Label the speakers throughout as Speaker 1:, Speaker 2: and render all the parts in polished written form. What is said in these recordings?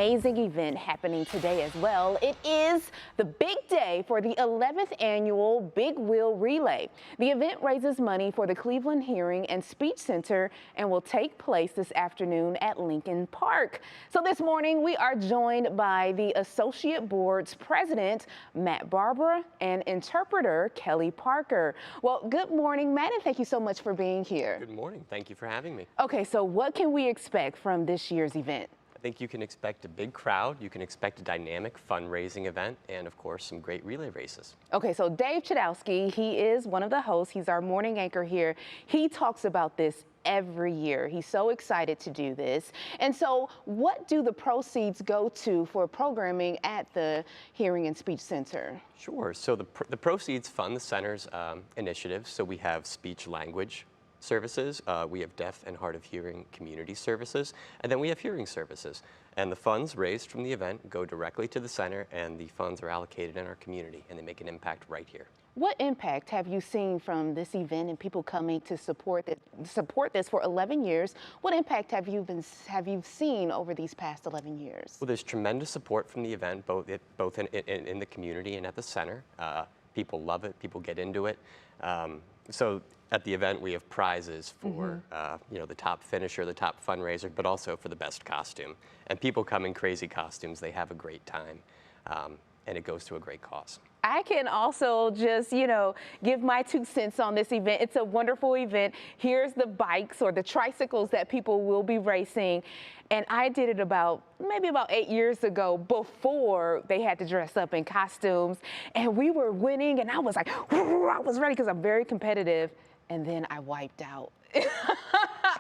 Speaker 1: amazing event happening today as well. It is the big day for the 11th annual Big Wheel Relay. The event raises money for the Cleveland Hearing and Speech Center and will take place this afternoon at Lincoln Park. So this morning we are joined by the Associate Board's President, Matt Barbara, and interpreter, Kelly Parker. Well, good morning, Matt, and thank you so much for being here.
Speaker 2: Good morning. Thank you for having me.
Speaker 1: Okay, so what can we expect from this year's event?
Speaker 2: I think you can expect a big crowd. You can expect a dynamic fundraising event and, of course, some great relay races.
Speaker 1: Okay, so Dave Chudowski, he is one of the hosts. He's our morning anchor here. He talks about this every year. He's so excited to do this. And so what do the proceeds go to for programming at the Hearing and Speech Center?
Speaker 2: Sure. So the proceeds fund the center's initiatives. So we have speech language services, we have deaf and hard of hearing community services, and then we have hearing services. And the funds raised from the event go directly to the center, and the funds are allocated in our community, and they make an impact right here.
Speaker 1: What impact have you seen from this event and people coming to support this for 11 years? What impact have you seen over these past 11 years?
Speaker 2: Well, there's tremendous support from the event, both in the community and at the center. People love it. People get into it. So at the event, we have prizes for the top finisher, the top fundraiser, but also for the best costume. And people come in crazy costumes. They have a great time, and it goes to a great cause.
Speaker 1: I can also just, give my 2 cents on this event. It's a wonderful event. Here's the bikes or the tricycles that people will be racing. And I did it maybe about 8 years ago before they had to dress up in costumes. And we were winning, and I was like, I was ready because I'm very competitive. And then I wiped out.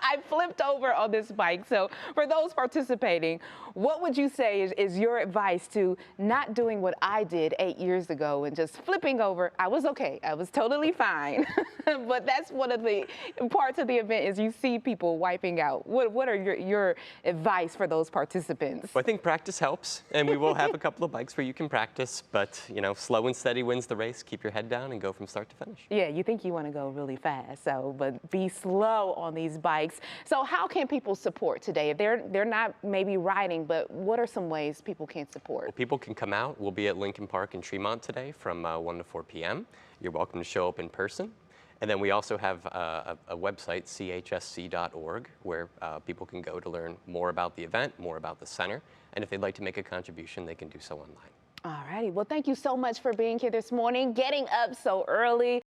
Speaker 1: I flipped over on this bike. So for those participating, what would you say is your advice to not doing what I did 8 years ago and just flipping over? I was okay. I was totally fine. But that's one of the parts of the event is you see people wiping out. What are your advice for those participants?
Speaker 2: Well, I think practice helps, and we will have a couple of bikes where you can practice, but slow and steady wins the race. Keep your head down and go from start to finish.
Speaker 1: Yeah, you think you want to go really fast, but be slow on these bikes. So how can people support today? If they're not maybe riding, but what are some ways people can support?
Speaker 2: Well, people can come out. We'll be at Lincoln Park in Tremont today from 1 to 4 p.m. You're welcome to show up in person. And then we also have a website, chsc.org, where people can go to learn more about the event, more about the center. And if they'd like to make a contribution, they can do so online.
Speaker 1: All righty. Well, thank you so much for being here this morning, getting up so early.